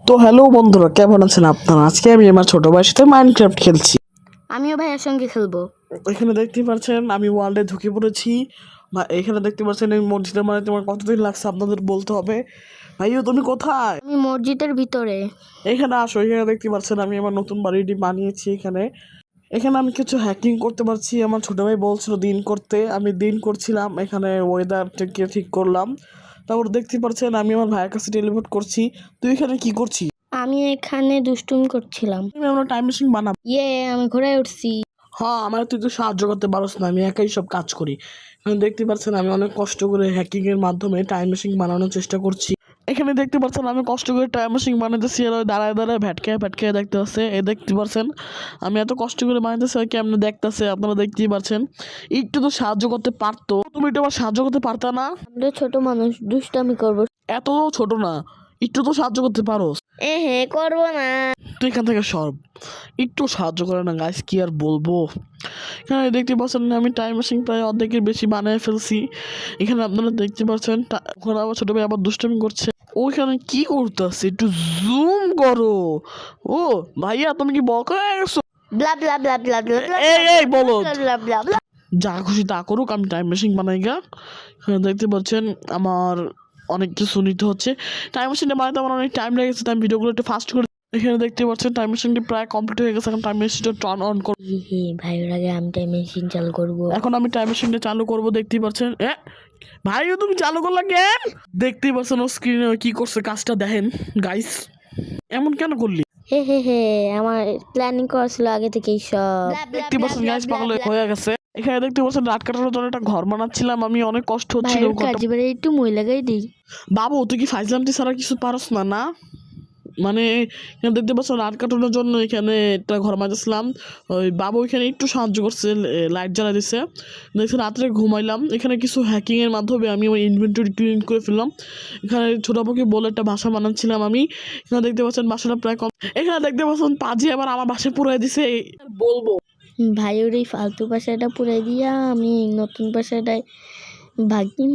তো হ্যালো বন্ধুরা, কেমন আছেন আপনারা? আজকে আমি আমার ছোট ভাইয়ের সাথে মাইনক্রাফট খেলছি। আমিও ভাইয়ের সঙ্গে খেলবো। এখানে দেখতে পাচ্ছেন আমি ওয়ার্ল্ডে ঢুকে পড়েছি। এখানে দেখতে পাচ্ছেন এই মসজিদের মানে তোমার কতদিন লাগছে আপনাদের বলতে হবে। ভাইও তুমি কোথায়? আমি মসজিদের ভিতরে। এখানে আসো। এখানে দেখতে পাচ্ছেন আমি আমার নতুন বাড়িটি বানিয়েছি। এখানে এখানে আমি কিছু হ্যাকিং করতে পারছি। আমার ছোট ভাই বলছিল দিন করতে, আমি দিন করছিলাম। এখানে ওয়েদারটাকে ঠিক করলাম। তারপর দেখতে পাচ্ছেন আমি আমার ভাইয়ের কাছে টেলিপোর্ট করছি। তুই এখানে কি করছিস? আমি এখানে দুষ্টুমি করছিলাম। আমরা টাইম মেশিন বানাবো। আমি ঘোড়ায় উঠছি। হ্যাঁ, আমার তুই তো সাহায্য করতে পারস না, আমি একাই সব কাজ করি। এখন দেখতে পাচ্ছেন আমি অনেক কষ্ট করে হ্যাকিং এর মাধ্যমে টাইম মেশিন বানানোর চেষ্টা করছি। এখানে দেখতে পাচ্ছেন আমি কষ্ট করে টাইম মেশিন বানাতেছি, আর ওই দাঁড়ায় দাঁড়ায় ভ্যাটকায় দেখতে পাচ্ছে। দেখতে পাচ্ছেন আমি এত কষ্ট করে বানাইতেছি, ওই কেমনে দেখতেছে আপনারা দেখতেই পাচ্ছেন। একটু তো সাহায্য করতে পারতো, তুমি একটু আবার সাহায্য করতে পারতা না? আমরা ছোট মানুষ, দুষ্টামি করবো। এত ছোট না, একটু তো সাহায্য করতে পারোস। করবো না। তুই এখান থেকে সর, একটু সাহায্য করে না গাইস, কি আর বলবো। হ্যাঁ, দেখতে পাচ্ছেন আমি টাইম মেশিন প্রায় অর্ধেকের বেশি বানিয়ে ফেলছি। এখানে আপনারা দেখতে পাচ্ছেন ওখানে আমার ছোট ভাই আবার দুষ্টামি করছে। ওইখানে কি করতেছে, একটু জুম করো। ও ভাইয়া, তুমি কি বকা হয়ে গেছো? ব্লা ব্লা ব্লা ব্লা ব্লা ব্লা এই বলো, ব্লা ব্লা ব্লা। যা খুশি তা করুক, আমি টাইম মেশিন বানাই গা। এখানে দেখতে পাচ্ছেন আমার অনেক কিছু নিতে হচ্ছে। টাইম মেশিনটা বানাতে আমার অনেক টাইম লেগেছে, তাই আমি ভিডিওগুলো একটু ফাস্ট করে। এখানে দেখতে পাচ্ছেন টাইম মেশিনটি প্রায় কমপ্লিট হয়ে গেছে। এখন টাইম মেশিনটা টার্ন অন করব। ভাইয়ের আগে আমি টাইম মেশিন চালু করবো। এখন আমি টাইম মেশিনটা চালু করব। দেখতেই পাচ্ছেন ভাই, তুমি চালু করলা কেন? দেখতেই পাচ্ছেন ও স্ক্রিনে কি করছে, কাজটা দেখেন গাইস। এমন কেন করলি? হে আমার প্ল্যানিং করা ছিল আগে থেকেই সব। দেখতে পাচ্ছেন গাইস, পাগল হয়ে গেছে। এখানে দেখতে পাচ্ছেন রাত কাটানোর জন্য একটা ঘর বানাচ্ছিলাম আমি, অনেক কষ্ট হচ্ছিল। ভাইয়ের কাজে বেড়ে একটু মই লাগাই দিই। বাবু, তুই কি ফাইজলামটি ছাড়া কিছু পারস না? না মানে এখানে দেখতে পাচ্ছ রাত কাটানোর জন্য এখানে একটা ঘর মাঝেছিলাম। ওই বাবু এখানে একটু সাহায্য করছে, লাইট জ্বালা দিচ্ছে। দেখছি রাত্রে ঘুমাইলাম। এখানে কিছু হ্যাকিংয়ের মাধ্যমে আমি আমার ইনভেন্টরি ক্লিন করে ফেললাম। এখানে ছোটো বাবুকে বলে একটা বাসা বানাচ্ছিলাম আমি। এখানে দেখতে পাচ্ছেন বাসাটা প্রায় কম। এখানে দেখতে পাচ্ছেন পাজি আবার আমার বাসায় পুরাই দিছে, বলবো। ভাইয়ের এই ফালতু বাসাটা পুরাই দিয়া আমি নতুন বাসাটায় ভাগি।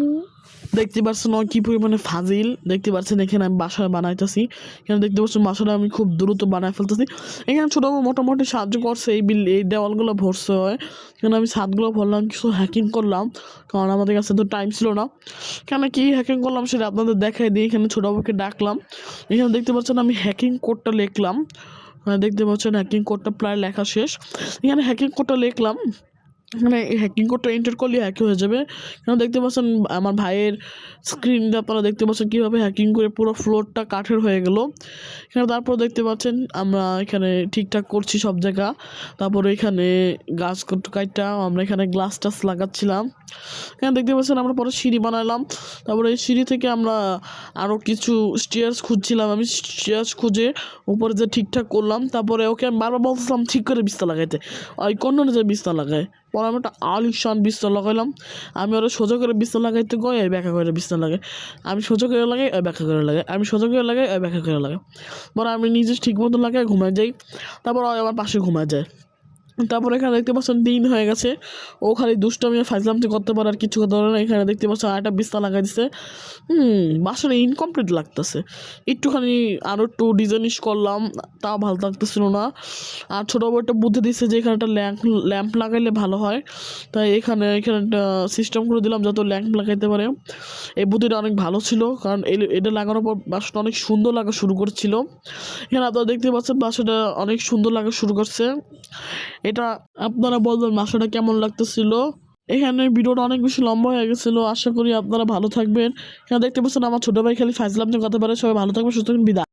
দেখতে পাচ্ছেন কি পরিমাণে ফাজিল। দেখতে পাচ্ছেন এখানে আমি বাসা বানাইতেছি। এখানে দেখতে পাচ্ছেন বাসাটা আমি খুব দ্রুত বানায় ফেলতেছি। এখানে ছোটো মোটামুটি সাহায্য করছে, এই দেওয়ালগুলো ভরছে হয়। এখানে আমি ছাদগুলো ভরলাম, কিছু হ্যাকিং করলাম, কারণ আমাদের কাছে তো টাইম ছিল না। এখানে কি হ্যাকিং করলাম সেটা আপনাদের দেখাই দিই। এখানে ছোটো বাবুকে ডাকলাম। এখানে দেখতে পাচ্ছেন আমি হ্যাকিং কোডটা লিখলাম। দেখতে পাচ্ছেন হ্যাকিং কোডটা প্রায় লেখা শেষ। এখানে হ্যাকিং কোডটা লিখলাম, মানে হ্যাকিং কোডটা এন্টার করলে হ্যাক হয়ে যাবে। কারণ দেখতে পাচ্ছেন আমার ভাইয়ের স্ক্রিনটা আপনারা দেখতে পাচ্ছেন কীভাবে হ্যাকিং করে পুরো ফ্লোরটা কাঠের হয়ে গেল। এখানে তারপর দেখতে পাচ্ছেন আমরা এখানে ঠিকঠাক করছি সব জায়গা। তারপরে এখানে গাছ কাটটা আমরা এখানে গ্লাস টাস লাগাচ্ছিলাম। এখানে দেখতে পাচ্ছেন আমরা পরে সিঁড়ি বানালাম। তারপরে এই সিঁড়ি থেকে আমরা আরও কিছু স্টেয়ার্স খুঁজছিলাম, আমি স্টেয়ার্স খুঁজে উপরে যে ঠিকঠাক করলাম। তারপরে ওকে আমি বারবার বলছিলাম ঠিক করে বিস্তার লাগাইতে, ওই কোন যে বিস্তার লাগায়। পরে আমি একটা আলিশান বিস্তার লাগাইলাম। আমি ওরা সোজা করে বিস্তার লাগাইতে গিয়ে ব্যাখ্যা করে বিস্তার লাগে। আমি সোজা করে লাগাই, ব্যাখ্যা করে লাগে। আমি সোজা করে লাগাই, ব্যাখ্যা করে লাগে। পরে আমি নিজে ঠিক মতো লাগাই ঘুমায় যাই। তারপর আমার পাশে ঘুমায় যায়। তারপর এখানে দেখতে পাচ্ছেন দিন হয়ে গেছে। ও খালি দুষ্টামি ফাইজলামটি করতে পারে, আর কিছু করতে পারে না। এখানে দেখতে পাচ্ছেন আরেকটা বিস্তার লাগাই দিচ্ছে। বাসাটা ইনকমপ্লিট লাগতেছে। একটুখানি আরও একটু ডিজাইনিশ করলাম, তাও ভালো লাগতেছিল না। আর ছোটো বড় একটা বুদ্ধি দিচ্ছে যে এখানে একটা ল্যাম্প লাগাইলে ভালো হয়। তাই এখানে একটা সিস্টেম করে দিলাম যত ল্যাম্প লাগাইতে পারে। এই বুদ্ধিটা অনেক ভালো ছিল, কারণ এটা লাগানোর পর বাসাটা অনেক সুন্দর লাগা শুরু করছিল। এখানে আপনারা দেখতে পাচ্ছেন বাসাটা অনেক সুন্দর লাগা শুরু করছে। এটা আপনারা বলবেন বাসাটা কেমন লাগতেছিল। এখানে ভিডিওটা অনেক বেশি লম্বা হয়ে গেছিলো। আশা করি আপনারা ভালো থাকবেন। এখানে দেখতে পাচ্ছেন আমার ছোটো ভাই খালি ফাইজলাম নিয়ে কথা পারে। সবাই ভালো থাকবেন, সুস্থ থাকবেন, বিদায়।